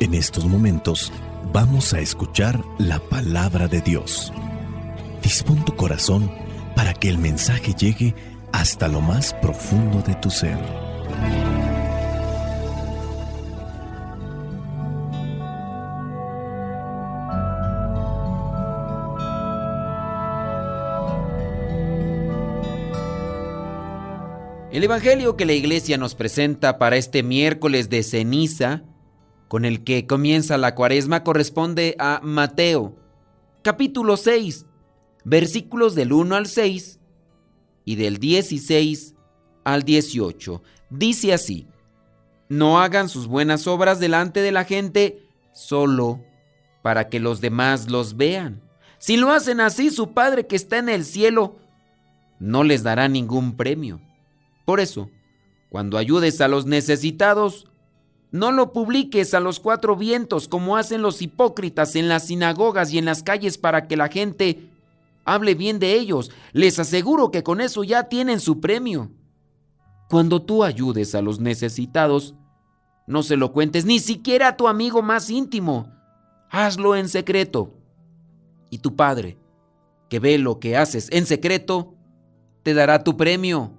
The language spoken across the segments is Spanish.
En estos momentos vamos a escuchar la palabra de Dios. Dispón tu corazón para que el mensaje llegue hasta lo más profundo de tu ser. El evangelio que la iglesia nos presenta para este miércoles de ceniza, con el que comienza la cuaresma, corresponde a Mateo, capítulo 6, versículos del 1 al 6 y del 16 al 18. Dice así: no hagan sus buenas obras delante de la gente solo para que los demás los vean. Si lo hacen así, su Padre que está en el cielo no les dará ningún premio. Por eso, cuando ayudes a los necesitados, no lo publiques a los cuatro vientos como hacen los hipócritas en las sinagogas y en las calles para que la gente hable bien de ellos. Les aseguro que con eso ya tienen su premio. Cuando tú ayudes a los necesitados, no se lo cuentes ni siquiera a tu amigo más íntimo. Hazlo en secreto. Y tu Padre, que ve lo que haces en secreto, te dará tu premio.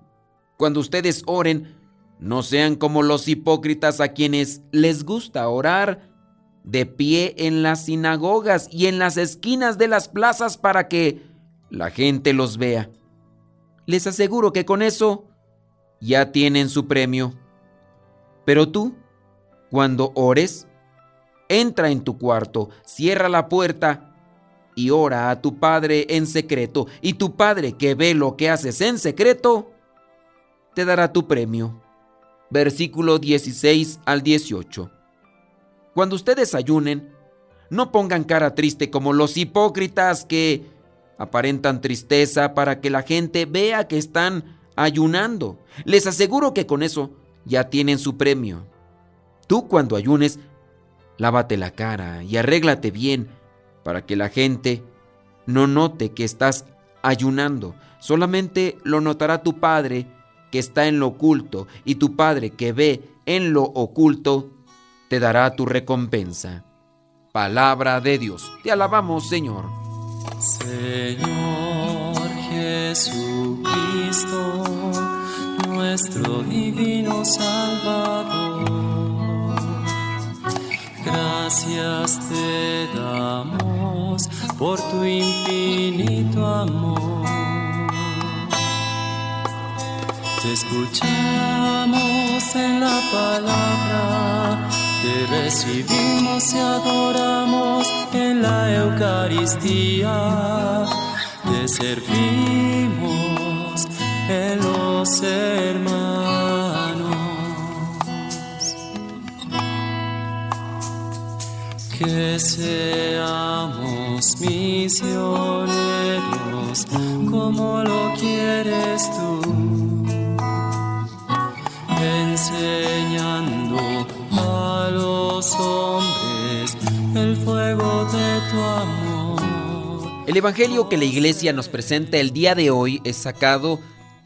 Cuando ustedes oren, no sean como los hipócritas a quienes les gusta orar de pie en las sinagogas y en las esquinas de las plazas para que la gente los vea. Les aseguro que con eso ya tienen su premio. Pero tú, cuando ores, entra en tu cuarto, cierra la puerta y ora a tu Padre en secreto. Y tu Padre que ve lo que haces en secreto, te dará tu premio. Versículo 16 al 18. Cuando ustedes ayunen, no pongan cara triste como los hipócritas que aparentan tristeza para que la gente vea que están ayunando. Les aseguro que con eso ya tienen su premio. Tú, cuando ayunes, lávate la cara y arréglate bien para que la gente no note que estás ayunando. Solamente lo notará tu Padre que está en lo oculto, y tu Padre que ve en lo oculto te dará tu recompensa. Palabra de Dios. Te alabamos, Señor. Señor Jesucristo, nuestro divino Salvador, gracias te damos por tu infinito amor. Te escuchamos en la palabra, te recibimos y adoramos en la Eucaristía, te servimos en los hermanos. Que seamos misioneros como lo quieres tú, enseñando a los hombres el fuego de tu amor. El evangelio que la iglesia nos presenta el día de hoy es sacado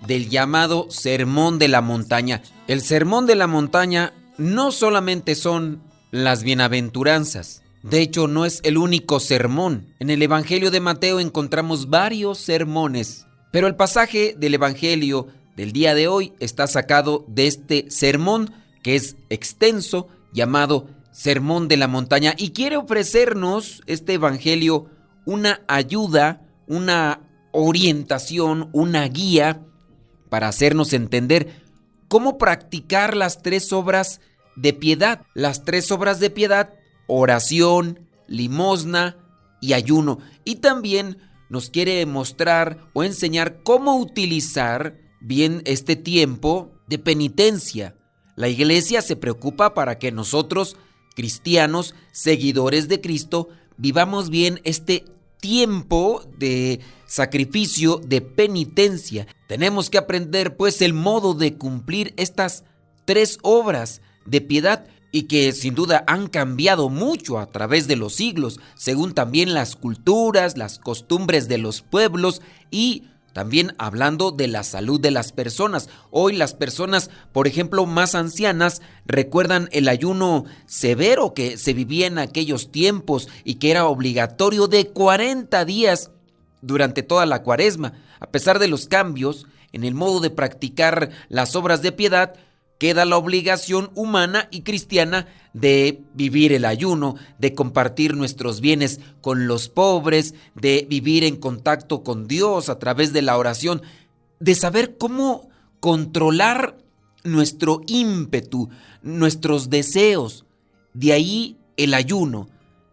del llamado Sermón de la Montaña. El Sermón de la Montaña no solamente son las bienaventuranzas. De hecho, no es el único sermón. En el evangelio de Mateo encontramos varios sermones, pero el pasaje del evangelio del día de hoy está sacado de este sermón que es extenso, llamado Sermón de la Montaña, y quiere ofrecernos este evangelio una ayuda, una orientación, una guía para hacernos entender cómo practicar las tres obras de piedad. Las tres obras de piedad: oración, limosna y ayuno. Y también nos quiere mostrar o enseñar cómo utilizar bien este tiempo de penitencia. La iglesia se preocupa para que nosotros, cristianos, seguidores de Cristo, vivamos bien este tiempo de sacrificio, de penitencia. Tenemos que aprender pues el modo de cumplir estas tres obras de piedad, y que sin duda han cambiado mucho a través de los siglos, según también las culturas, las costumbres de los pueblos y También hablando de la salud de las personas. Hoy las personas, por ejemplo, más ancianas, recuerdan el ayuno severo que se vivía en aquellos tiempos y que era obligatorio de 40 días durante toda la Cuaresma. A pesar de los cambios en el modo de practicar las obras de piedad, queda la obligación humana y cristiana de vivir el ayuno, de compartir nuestros bienes con los pobres, de vivir en contacto con Dios a través de la oración, de saber cómo controlar nuestro ímpetu, nuestros deseos. De ahí el ayuno.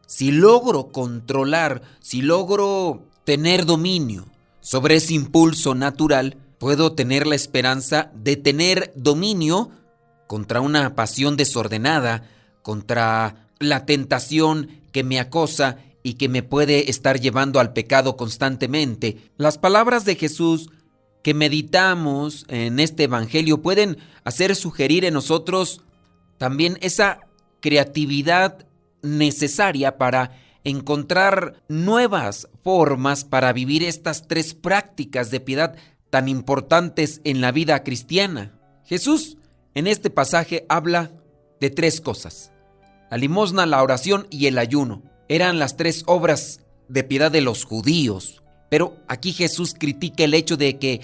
Si logro controlar, si logro tener dominio sobre ese impulso natural, puedo tener la esperanza de tener dominio contra una pasión desordenada, contra la tentación que me acosa y que me puede estar llevando al pecado constantemente. Las palabras de Jesús que meditamos en este evangelio pueden hacer sugerir en nosotros también esa creatividad necesaria para encontrar nuevas formas para vivir estas 3 prácticas de piedad tan importantes en la vida cristiana. Jesús en este pasaje habla de 3 cosas: la limosna, la oración y el ayuno. Eran las 3 obras de piedad de los judíos, pero aquí Jesús critica el hecho de que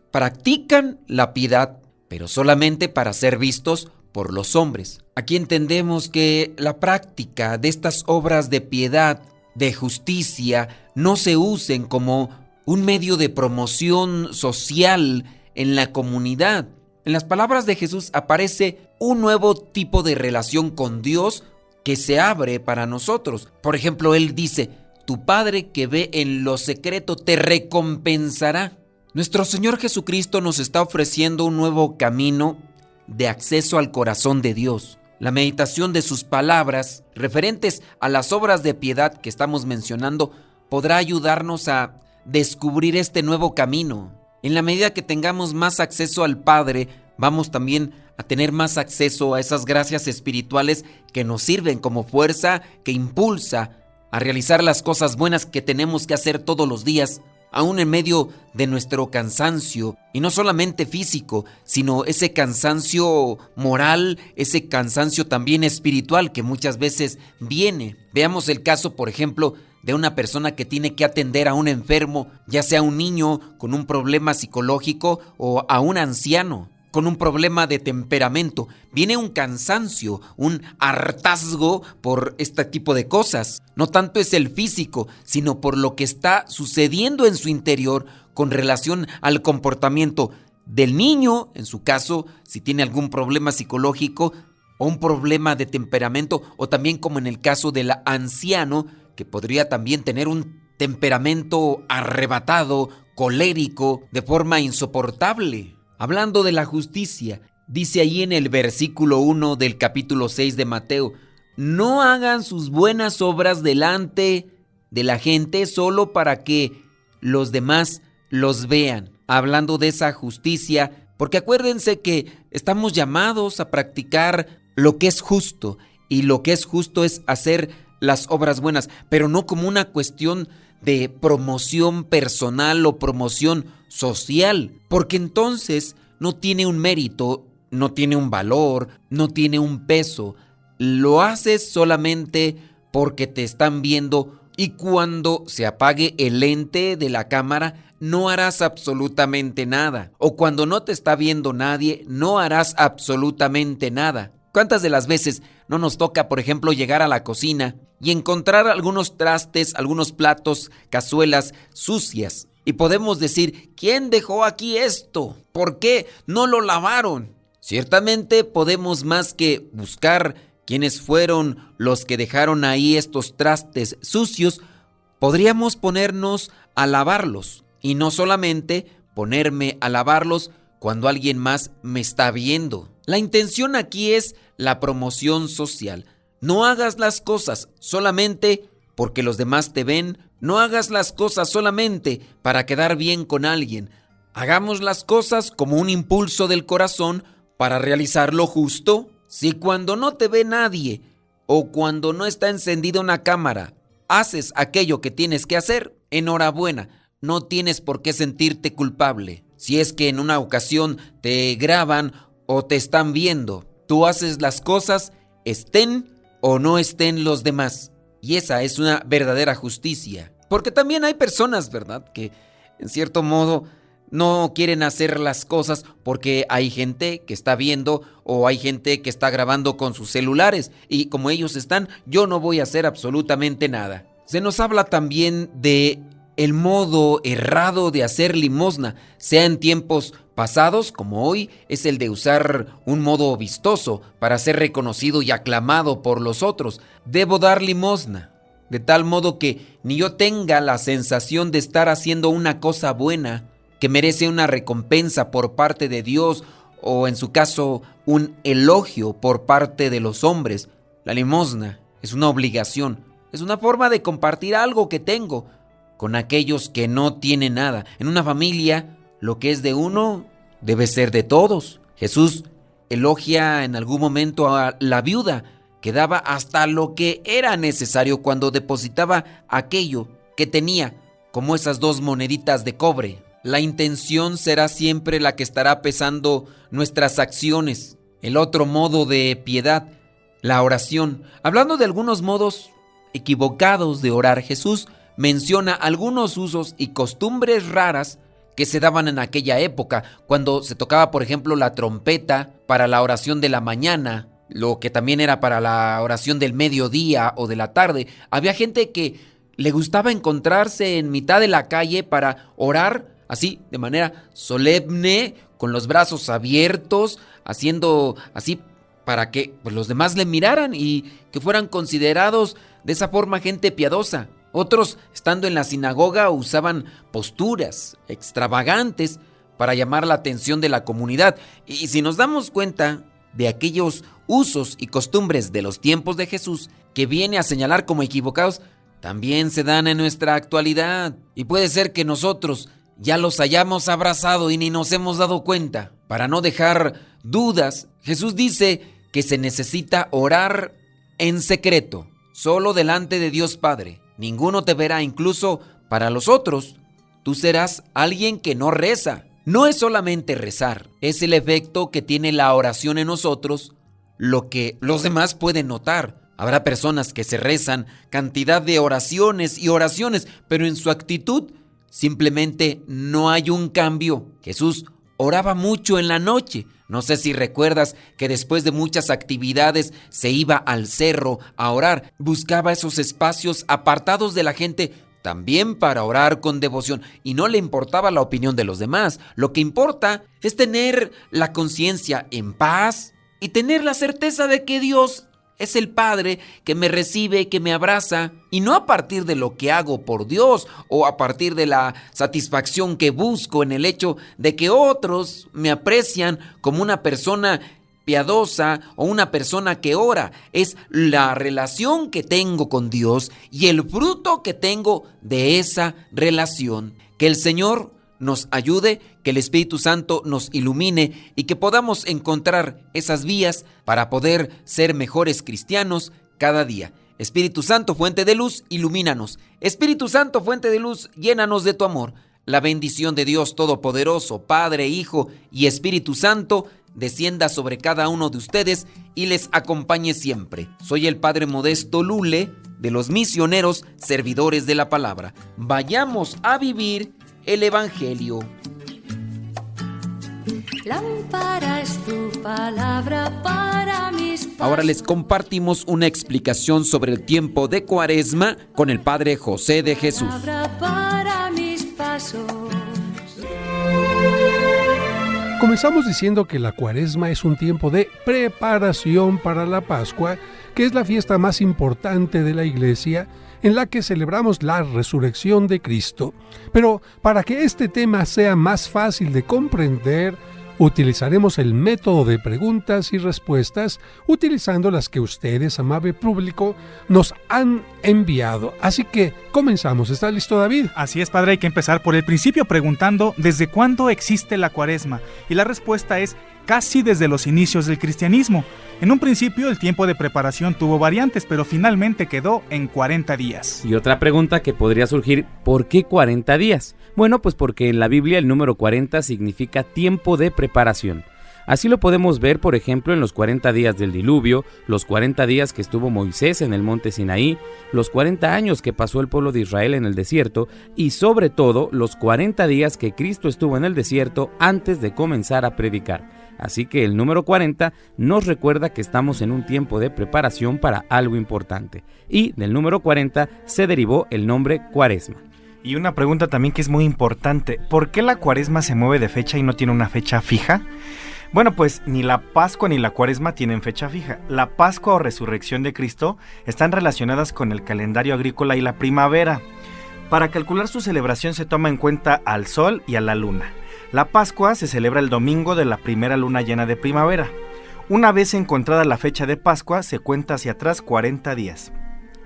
practican la piedad, pero solamente para ser vistos por los hombres. Aquí entendemos que la práctica de estas obras de piedad, de justicia, no se usen como un medio de promoción social en la comunidad. En las palabras de Jesús aparece un nuevo tipo de relación con Dios que se abre para nosotros. Por ejemplo, Él dice: tu Padre que ve en lo secreto te recompensará. Nuestro Señor Jesucristo nos está ofreciendo un nuevo camino de acceso al corazón de Dios. La meditación de sus palabras referentes a las obras de piedad que estamos mencionando podrá ayudarnos a descubrir este nuevo camino. En la medida que tengamos más acceso al Padre, vamos también a tener más acceso a esas gracias espirituales que nos sirven como fuerza que impulsa a realizar las cosas buenas que tenemos que hacer todos los días, aún en medio de nuestro cansancio, y no solamente físico, sino ese cansancio moral, ese cansancio también espiritual que muchas veces viene. Veamos el caso, por ejemplo, de una persona que tiene que atender a un enfermo, ya sea un niño con un problema psicológico o a un anciano con un problema de temperamento. Viene un cansancio, un hartazgo por este tipo de cosas. No tanto es el físico, sino por lo que está sucediendo en su interior con relación al comportamiento del niño, en su caso, si tiene algún problema psicológico o un problema de temperamento, o también como en el caso del anciano, que podría también tener un temperamento arrebatado, colérico, de forma insoportable. Hablando de la justicia, dice ahí en el versículo 1 del capítulo 6 de Mateo: no hagan sus buenas obras delante de la gente solo para que los demás los vean. Hablando de esa justicia, porque acuérdense que estamos llamados a practicar lo que es justo, y lo que es justo es hacer las obras buenas, pero no como una cuestión de promoción personal o promoción social, porque entonces no tiene un mérito, no tiene un valor, no tiene un peso. Lo haces solamente porque te están viendo, y cuando se apague el lente de la cámara no harás absolutamente nada, o cuando no te está viendo nadie no harás absolutamente nada. ¿Cuántas de las veces no nos toca, por ejemplo, llegar a la cocina y encontrar algunos trastes, algunos platos, cazuelas sucias? Y podemos decir: ¿quién dejó aquí esto? ¿Por qué no lo lavaron? Ciertamente podemos más que buscar quiénes fueron los que dejaron ahí estos trastes sucios, podríamos ponernos a lavarlos. Y no solamente ponerme a lavarlos cuando alguien más me está viendo. La intención aquí es la promoción social. No hagas las cosas solamente porque los demás te ven. No hagas las cosas solamente para quedar bien con alguien. Hagamos las cosas como un impulso del corazón para realizar lo justo. Si cuando no te ve nadie o cuando no está encendida una cámara, haces aquello que tienes que hacer, enhorabuena. no tienes por qué sentirte culpable. Si es que en una ocasión te graban o te están viendo, tú haces las cosas, estén o no estén los demás. Y esa es una verdadera justicia. Porque también hay personas, ¿verdad?, que en cierto modo no quieren hacer las cosas porque hay gente que está viendo o hay gente que está grabando con sus celulares. Y como ellos están, yo no voy a hacer absolutamente nada. Se nos habla también de el modo errado de hacer limosna, sea en tiempos pasados como hoy, es el de usar un modo vistoso para ser reconocido y aclamado por los otros. Debo dar limosna, de tal modo que ni yo tenga la sensación de estar haciendo una cosa buena que merece una recompensa por parte de Dios o en su caso un elogio por parte de los hombres. La limosna es una obligación, es una forma de compartir algo que tengo con aquellos que no tienen nada. En una familia, lo que es de uno debe ser de todos. Jesús elogia en algún momento a la viuda que daba hasta lo que era necesario cuando depositaba aquello que tenía, como esas 2 moneditas de cobre. La intención será siempre la que estará pesando nuestras acciones. El otro modo de piedad, la oración. Hablando de algunos modos equivocados de orar, Jesús menciona algunos usos y costumbres raras que se daban en aquella época, cuando se tocaba, por ejemplo, la trompeta para la oración de la mañana, lo que también era para la oración del mediodía o de la tarde. Había gente que le gustaba encontrarse en mitad de la calle para orar así, de manera solemne, con los brazos abiertos, haciendo así para que los demás le miraran y que fueran considerados de esa forma gente piadosa. Otros, estando en la sinagoga, usaban posturas extravagantes para llamar la atención de la comunidad. Y si nos damos cuenta de aquellos usos y costumbres de los tiempos de Jesús que viene a señalar como equivocados, también se dan en nuestra actualidad. Y puede ser que nosotros ya los hayamos abrazado y ni nos hemos dado cuenta. Para no dejar dudas, Jesús dice que se necesita orar en secreto, solo delante de Dios Padre. Ninguno te verá, incluso para los otros. Tú serás alguien que no reza. No es solamente rezar, es el efecto que tiene la oración en nosotros, lo que los demás pueden notar. Habrá personas que se rezan cantidad de oraciones y oraciones, pero en su actitud simplemente no hay un cambio. Jesús oraba mucho en la noche. No sé si recuerdas que después de muchas actividades se iba al cerro a orar. Buscaba esos espacios apartados de la gente también para orar con devoción. Y no le importaba la opinión de los demás. Lo que importa es tener la conciencia en paz y tener la certeza de que Dios es el Padre que me recibe, que me abraza, y no a partir de lo que hago por Dios o a partir de la satisfacción que busco en el hecho de que otros me aprecian como una persona piadosa o una persona que ora. Es la relación que tengo con Dios y el fruto que tengo de esa relación. Que el Señor nos ayude, que el Espíritu Santo nos ilumine y que podamos encontrar esas vías para poder ser mejores cristianos cada día. Espíritu Santo, fuente de luz, ilumínanos. Espíritu Santo, fuente de luz, llénanos de tu amor. La bendición de Dios Todopoderoso, Padre, Hijo y Espíritu Santo, descienda sobre cada uno de ustedes y les acompañe siempre. Soy el Padre Modesto Lule, de los misioneros servidores de la palabra. Vayamos a vivir el Evangelio. Lámpara es tu palabra para mis pasos. Ahora les compartimos una explicación sobre el tiempo de Cuaresma con el Padre José de Jesús. Palabra para mis pasos. Comenzamos diciendo que la Cuaresma es un tiempo de preparación para la Pascua, que es la fiesta más importante de la Iglesia, en la que celebramos la resurrección de Cristo. Pero para que este tema sea más fácil de comprender, utilizaremos el método de preguntas y respuestas, utilizando las que ustedes, amable público, nos han enviado. Así que comenzamos. ¿Está listo, David? Así es, padre. Hay que empezar por el principio preguntando ¿desde cuándo existe la Cuaresma? Y la respuesta es casi desde los inicios del cristianismo. En un principio el tiempo de preparación tuvo variantes, pero finalmente quedó en 40 días. Y otra pregunta que podría surgir, ¿por qué 40 días? Bueno, pues porque en la Biblia el número 40 significa tiempo de preparación. Así lo podemos ver, por ejemplo, en los 40 días del diluvio, los 40 días que estuvo Moisés en el monte Sinaí, los 40 años que pasó el pueblo de Israel en el desierto y sobre todo los 40 días que Cristo estuvo en el desierto antes de comenzar a predicar. Así que el número 40 nos recuerda que estamos en un tiempo de preparación para algo importante. Y del número 40 se derivó el nombre Cuaresma. Y una pregunta también que es muy importante, ¿por qué la Cuaresma se mueve de fecha y no tiene una fecha fija? Bueno, pues ni la Pascua ni la Cuaresma tienen fecha fija. La Pascua o Resurrección de Cristo están relacionadas con el calendario agrícola y la primavera. Para calcular su celebración se toma en cuenta al sol y a la luna. La Pascua se celebra el domingo de la primera luna llena de primavera. Una vez encontrada la fecha de Pascua, se cuenta hacia atrás 40 días,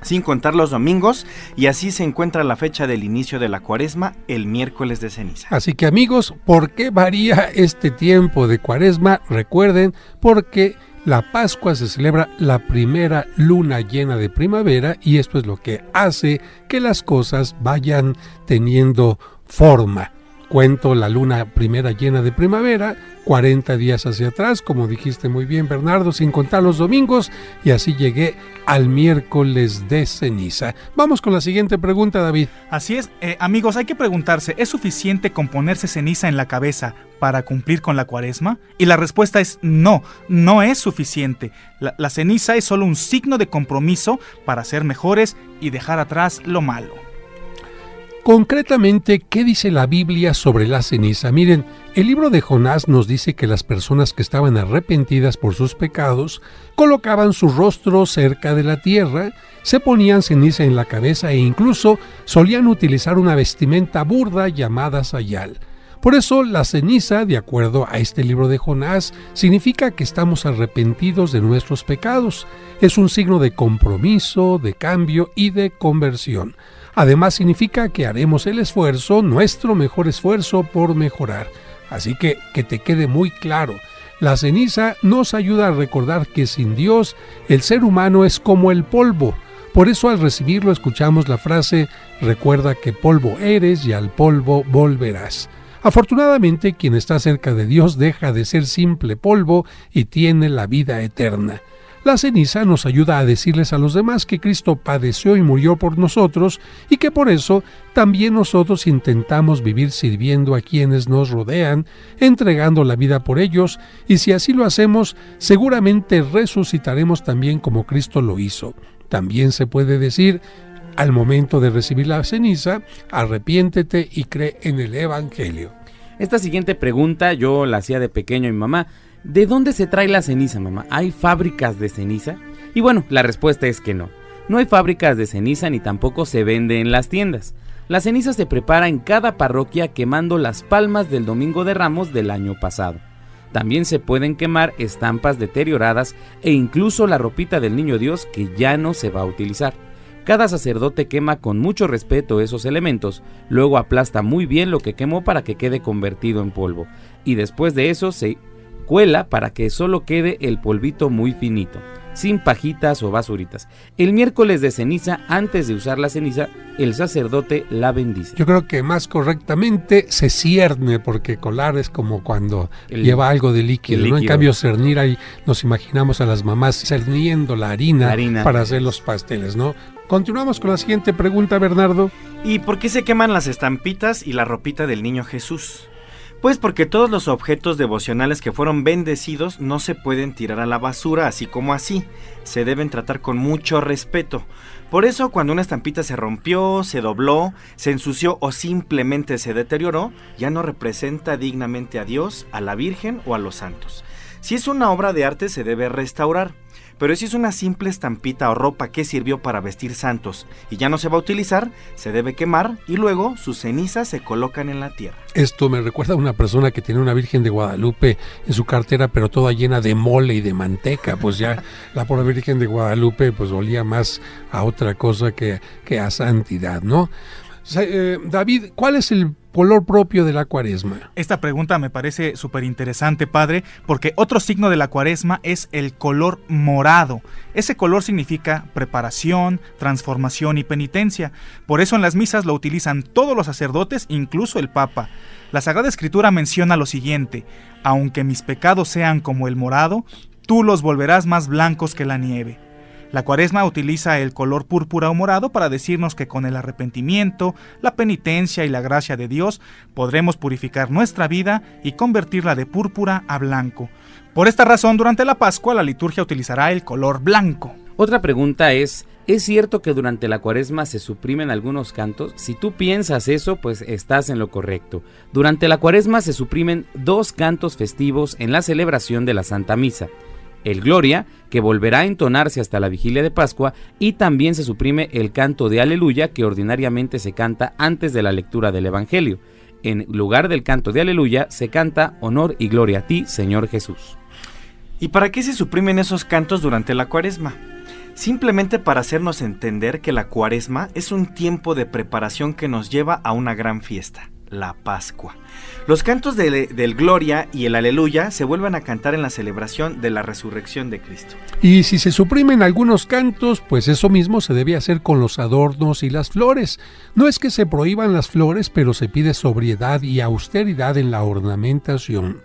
sin contar los domingos, y así se encuentra la fecha del inicio de la Cuaresma, el miércoles de ceniza. Así que amigos, ¿por qué varía este tiempo de Cuaresma? Recuerden, porque la Pascua se celebra la primera luna llena de primavera y esto es lo que hace que las cosas vayan teniendo forma. Cuento la luna primera llena de primavera, 40 días hacia atrás, como dijiste muy bien, Bernardo, sin contar los domingos, y así llegué al miércoles de ceniza. Vamos con la siguiente pregunta, David. Así es, amigos, hay que preguntarse, ¿es suficiente con ponerse ceniza en la cabeza para cumplir con la Cuaresma? Y la respuesta es no, no es suficiente. La ceniza es solo un signo de compromiso para ser mejores y dejar atrás lo malo. Concretamente, ¿qué dice la Biblia sobre la ceniza? Miren, el libro de Jonás nos dice que las personas que estaban arrepentidas por sus pecados colocaban su rostro cerca de la tierra, se ponían ceniza en la cabeza e incluso solían utilizar una vestimenta burda llamada sayal. Por eso la ceniza, de acuerdo a este libro de Jonás, significa que estamos arrepentidos de nuestros pecados. Es un signo de compromiso, de cambio y de conversión. Además significa que haremos el esfuerzo, nuestro mejor esfuerzo por mejorar. Así que te quede muy claro, la ceniza nos ayuda a recordar que sin Dios el ser humano es como el polvo. Por eso al recibirlo escuchamos la frase, recuerda que polvo eres y al polvo volverás. Afortunadamente quien está cerca de Dios deja de ser simple polvo y tiene la vida eterna. La ceniza nos ayuda a decirles a los demás que Cristo padeció y murió por nosotros y que por eso también nosotros intentamos vivir sirviendo a quienes nos rodean, entregando la vida por ellos, y si así lo hacemos, seguramente resucitaremos también como Cristo lo hizo. También se puede decir, al momento de recibir la ceniza, arrepiéntete y cree en el Evangelio. Esta siguiente pregunta yo la hacía de pequeño a mi mamá. ¿De dónde se trae la ceniza, mamá? ¿Hay fábricas de ceniza? Y bueno, la respuesta es que no. No hay fábricas de ceniza ni tampoco se vende en las tiendas. La ceniza se prepara en cada parroquia quemando las palmas del Domingo de Ramos del año pasado. También se pueden quemar estampas deterioradas e incluso la ropita del Niño Dios que ya no se va a utilizar. Cada sacerdote quema con mucho respeto esos elementos, luego aplasta muy bien lo que quemó para que quede convertido en polvo. Y después de eso se cuela para que solo quede el polvito muy finito, sin pajitas o basuritas. El miércoles de ceniza, antes de usar la ceniza, el sacerdote la bendice. Yo creo que más correctamente se cierne, porque colar es como cuando lleva algo de líquido, ¿no? En cambio cernir, ahí nos imaginamos a las mamás cerniendo la harina para hacer los pasteles, ¿no? Continuamos con la siguiente pregunta, Bernardo. ¿Y por qué se queman las estampitas y la ropita del niño Jesús? Pues porque todos los objetos devocionales que fueron bendecidos no se pueden tirar a la basura así como así, se deben tratar con mucho respeto. Por eso cuando una estampita se rompió, se dobló, se ensució o simplemente se deterioró, ya no representa dignamente a Dios, a la Virgen o a los santos. Si es una obra de arte se debe restaurar, pero si es una simple estampita o ropa que sirvió para vestir santos y ya no se va a utilizar, se debe quemar y luego sus cenizas se colocan en la tierra. Esto me recuerda a una persona que tiene una Virgen de Guadalupe en su cartera, pero toda llena de mole y de manteca. Pues ya la pobre Virgen de Guadalupe pues olía más a otra cosa que a santidad, ¿no? David, ¿cuál es el color propio de la Cuaresma? Esta pregunta me parece súper interesante, padre, porque otro signo de la Cuaresma es el color morado. Ese color significa preparación, transformación y penitencia. Por eso en las misas lo utilizan todos los sacerdotes, incluso el Papa. La Sagrada Escritura menciona lo siguiente: aunque mis pecados sean como el morado, tú los volverás más blancos que la nieve. La Cuaresma utiliza el color púrpura o morado para decirnos que con el arrepentimiento, la penitencia y la gracia de Dios podremos purificar nuestra vida y convertirla de púrpura a blanco. Por esta razón, durante la Pascua la liturgia utilizará el color blanco. Otra pregunta ¿es cierto que durante la Cuaresma se suprimen algunos cantos? Si tú piensas eso, pues estás en lo correcto. Durante la Cuaresma se suprimen 2 cantos festivos en la celebración de la Santa Misa. El Gloria, que volverá a entonarse hasta la vigilia de Pascua, y también se suprime el canto de Aleluya, que ordinariamente se canta antes de la lectura del Evangelio. En lugar del canto de Aleluya, se canta Honor y Gloria a ti, Señor Jesús. ¿Y para qué se suprimen esos cantos durante la Cuaresma? Simplemente para hacernos entender que la Cuaresma es un tiempo de preparación que nos lleva a una gran fiesta, la Pascua. Los cantos del Gloria y el Aleluya se vuelven a cantar en la celebración de la resurrección de Cristo. Y si se suprimen algunos cantos, pues eso mismo se debe hacer con los adornos y las flores. No es que se prohíban las flores, pero se pide sobriedad y austeridad en la ornamentación.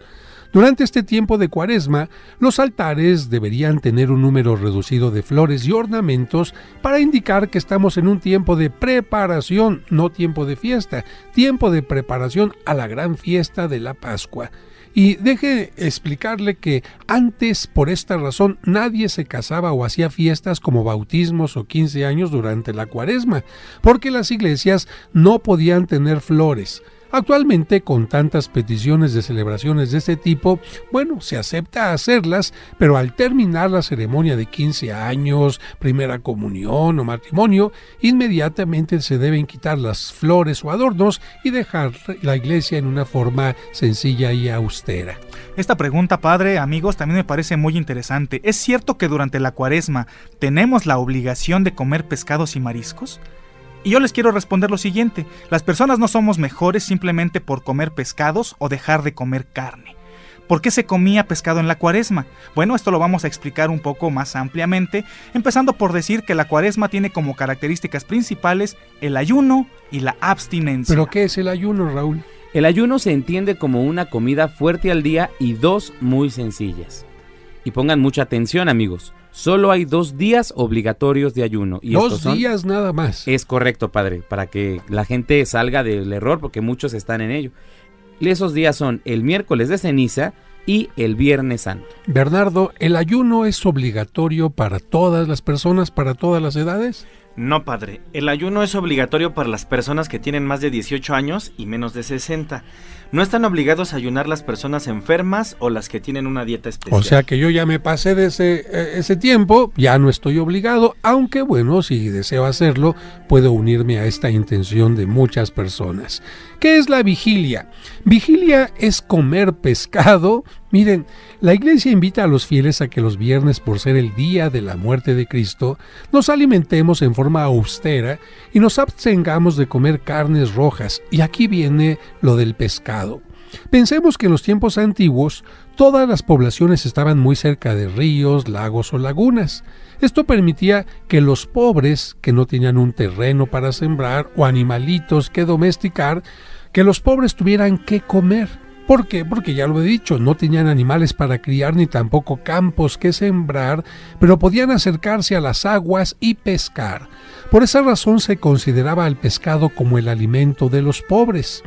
Durante este tiempo de Cuaresma, los altares deberían tener un número reducido de flores y ornamentos para indicar que estamos en un tiempo de preparación, no tiempo de fiesta, tiempo de preparación a la gran fiesta de la Pascua. Y deje explicarle que antes, por esta razón, nadie se casaba o hacía fiestas como bautismos o 15 años durante la Cuaresma, porque las iglesias no podían tener flores. Actualmente, con tantas peticiones de celebraciones de este tipo, bueno, se acepta hacerlas, pero al terminar la ceremonia de 15 años, primera comunión o matrimonio, inmediatamente se deben quitar las flores o adornos y dejar la iglesia en una forma sencilla y austera. Esta pregunta, padre, amigos, también me parece muy interesante. ¿Es cierto que durante la Cuaresma tenemos la obligación de comer pescados y mariscos? Y yo les quiero responder lo siguiente: las personas no somos mejores simplemente por comer pescados o dejar de comer carne. ¿Por qué se comía pescado en la Cuaresma? Bueno, esto lo vamos a explicar un poco más ampliamente, empezando por decir que la Cuaresma tiene como características principales el ayuno y la abstinencia. ¿Pero qué es el ayuno, Raúl? El ayuno se entiende como una comida fuerte al día y 2 muy sencillas. Y pongan mucha atención, amigos. Solo hay 2 días obligatorios de ayuno. Y 2 días nada más. Es correcto, padre, para que la gente salga del error, porque muchos están en ello. Y esos días son el miércoles de ceniza y el viernes santo. Bernardo, ¿el ayuno es obligatorio para todas las personas, para todas las edades? No, padre. El ayuno es obligatorio para las personas que tienen más de 18 años y menos de 60. No están obligados a ayunar las personas enfermas o las que tienen una dieta especial. O sea que yo ya me pasé de ese tiempo, ya no estoy obligado, aunque bueno, si deseo hacerlo, puedo unirme a esta intención de muchas personas. ¿Qué es la vigilia? Vigilia es comer pescado. Miren, la iglesia invita a los fieles a que los viernes, por ser el día de la muerte de Cristo, nos alimentemos en forma austera y nos abstengamos de comer carnes rojas. Y aquí viene lo del pescado. Pensemos que en los tiempos antiguos todas las poblaciones estaban muy cerca de ríos, lagos o lagunas. Esto permitía que los pobres, que no tenían un terreno para sembrar o animalitos que domesticar, que los pobres tuvieran que comer. ¿Por qué? Porque ya lo he dicho, no tenían animales para criar ni tampoco campos que sembrar, pero podían acercarse a las aguas y pescar. Por esa razón se consideraba al pescado como el alimento de los pobres.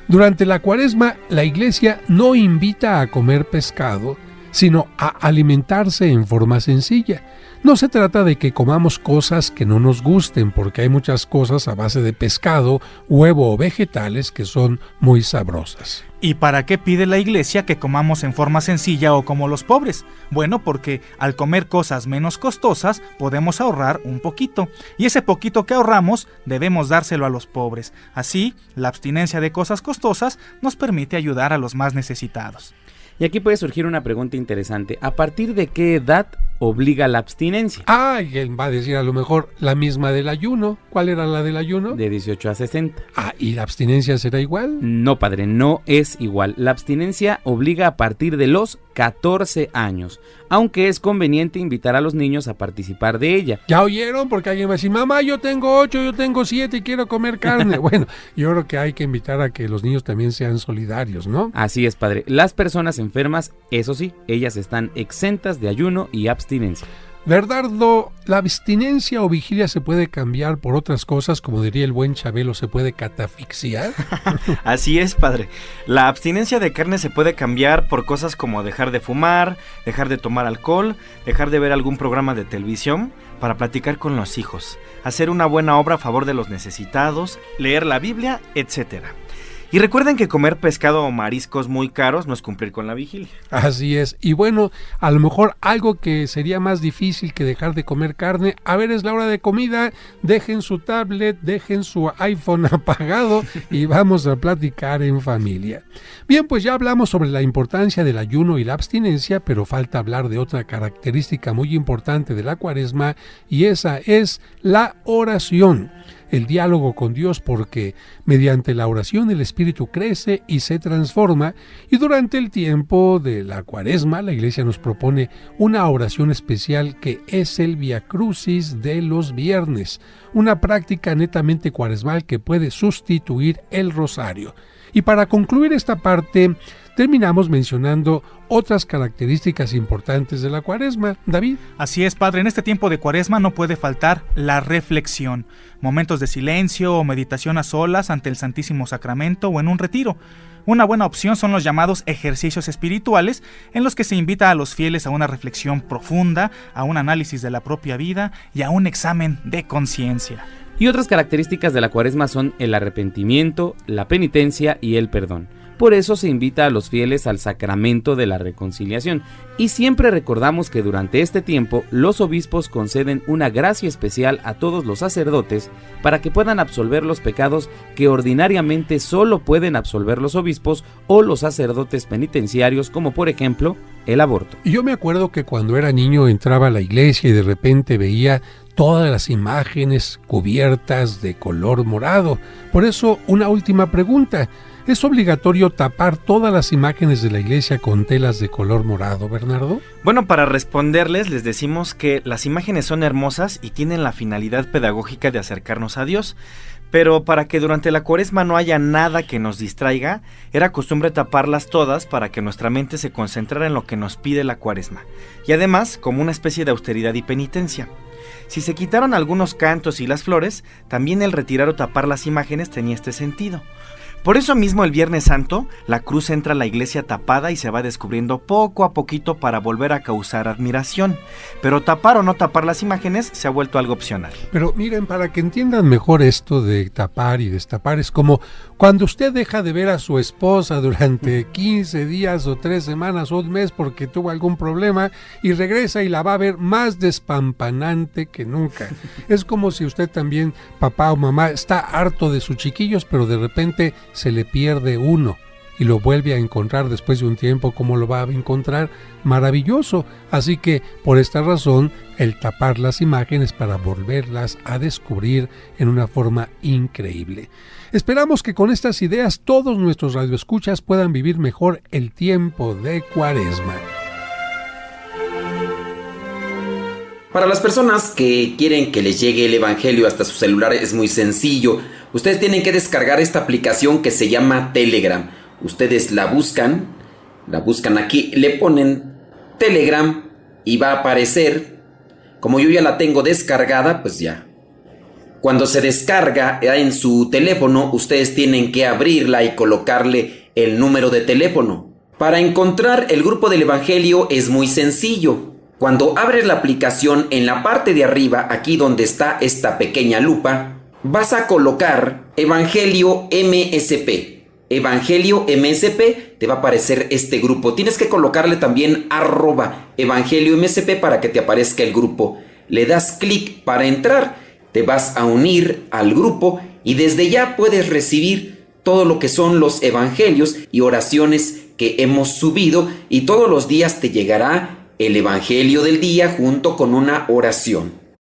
Durante la Cuaresma, la iglesia no invita a comer pescado, sino a alimentarse en forma sencilla. No se trata de que comamos cosas que no nos gusten, porque hay muchas cosas a base de pescado, huevo o vegetales que son muy sabrosas. ¿Y para qué pide la iglesia que comamos en forma sencilla o como los pobres? Bueno, porque al comer cosas menos costosas podemos ahorrar un poquito, y ese poquito que ahorramos debemos dárselo a los pobres. Así, la abstinencia de cosas costosas nos permite ayudar a los más necesitados. Y aquí puede surgir una pregunta interesante. ¿A partir de qué edad obliga a la abstinencia. Ah, y él va a decir a lo mejor la misma del ayuno. ¿Cuál era la del ayuno? De 18 a 60. Ah, ¿y la abstinencia será igual? No, padre, no es igual. La abstinencia obliga a partir de los 14 años, aunque es conveniente invitar a los niños a participar de ella. ¿Ya oyeron? Porque alguien va a decir, mamá, yo tengo 8, yo tengo 7 y quiero comer carne. Bueno, yo creo que hay que invitar a que los niños también sean solidarios, ¿no? Así es, padre. Las personas enfermas, eso sí, ellas están exentas de ayuno y abstinencia. Bernardo, ¿la abstinencia o vigilia se puede cambiar por otras cosas? Como diría el buen Chabelo, ¿se puede catafixiar? Así es, padre. La abstinencia de carne se puede cambiar por cosas como dejar de fumar, dejar de tomar alcohol, dejar de ver algún programa de televisión, para platicar con los hijos, hacer una buena obra a favor de los necesitados, leer la Biblia, etcétera. Y recuerden que comer pescado o mariscos muy caros no es cumplir con la vigilia. Así es. Y bueno, a lo mejor algo que sería más difícil que dejar de comer carne. A ver, es la hora de comida. Dejen su tablet, dejen su iPhone apagado y vamos a platicar en familia. Bien, pues ya hablamos sobre la importancia del ayuno y la abstinencia, pero falta hablar de otra característica muy importante de la Cuaresma, y esa es la oración. El diálogo con Dios, porque mediante la oración el espíritu crece y se transforma, y durante el tiempo de la Cuaresma la Iglesia nos propone una oración especial que es el Via Crucis de los viernes, una práctica netamente cuaresmal que puede sustituir el rosario. Y para concluir esta parte, terminamos mencionando otras características importantes de la Cuaresma. David. Así es, padre. En este tiempo de Cuaresma no puede faltar la reflexión, momentos de silencio o meditación a solas ante el Santísimo Sacramento o en un retiro. Una buena opción son los llamados ejercicios espirituales, en los que se invita a los fieles a una reflexión profunda, a un análisis de la propia vida y a un examen de conciencia. Y otras características de la Cuaresma son el arrepentimiento, la penitencia y el perdón. Por eso se invita a los fieles al sacramento de la reconciliación, y siempre recordamos que durante este tiempo los obispos conceden una gracia especial a todos los sacerdotes para que puedan absolver los pecados que ordinariamente solo pueden absolver los obispos o los sacerdotes penitenciarios, como por ejemplo el aborto. Yo me acuerdo que cuando era niño entraba a la iglesia y de repente veía todas las imágenes cubiertas de color morado. Por eso, una última pregunta. ¿Es obligatorio tapar todas las imágenes de la iglesia con telas de color morado, Bernardo? Bueno, para responderles, les decimos que las imágenes son hermosas y tienen la finalidad pedagógica de acercarnos a Dios. Pero para que durante la Cuaresma no haya nada que nos distraiga, era costumbre taparlas todas para que nuestra mente se concentrara en lo que nos pide la Cuaresma. Y además, como una especie de austeridad y penitencia. Si se quitaron algunos cantos y las flores, también el retirar o tapar las imágenes tenía este sentido. Por eso mismo el Viernes Santo, la cruz entra a la iglesia tapada y se va descubriendo poco a poquito para volver a causar admiración. Pero tapar o no tapar las imágenes se ha vuelto algo opcional. Pero miren, para que entiendan mejor esto de tapar y destapar, es como cuando usted deja de ver a su esposa durante 15 días o 3 semanas o un mes porque tuvo algún problema y regresa y la va a ver más despampanante que nunca. Es como si usted también, papá o mamá, está harto de sus chiquillos, pero de repente se le pierde uno y lo vuelve a encontrar después de un tiempo. ¿Cómo lo va a encontrar? Maravilloso. Así que por esta razón el tapar las imágenes para volverlas a descubrir en una forma increíble. Esperamos que con estas ideas todos nuestros radioescuchas puedan vivir mejor el tiempo de Cuaresma. Para las personas que quieren que les llegue el Evangelio hasta su celular es muy sencillo. Ustedes tienen que descargar esta aplicación que se llama Telegram. Ustedes la buscan aquí, le ponen Telegram y va a aparecer. Como yo ya la tengo descargada, pues ya. Cuando se descarga en su teléfono, ustedes tienen que abrirla y colocarle el número de teléfono. Para encontrar el grupo del Evangelio es muy sencillo. Cuando abres la aplicación, en la parte de arriba, aquí donde está esta pequeña lupa, vas a colocar Evangelio MSP. Evangelio MSP, te va a aparecer este grupo. Tienes que colocarle también @Evangelio MSP para que te aparezca el grupo. Le das clic para entrar, te vas a unir al grupo y desde ya puedes recibir todo lo que son los evangelios y oraciones que hemos subido, y todos los días te llegará el Evangelio del día junto con una oración.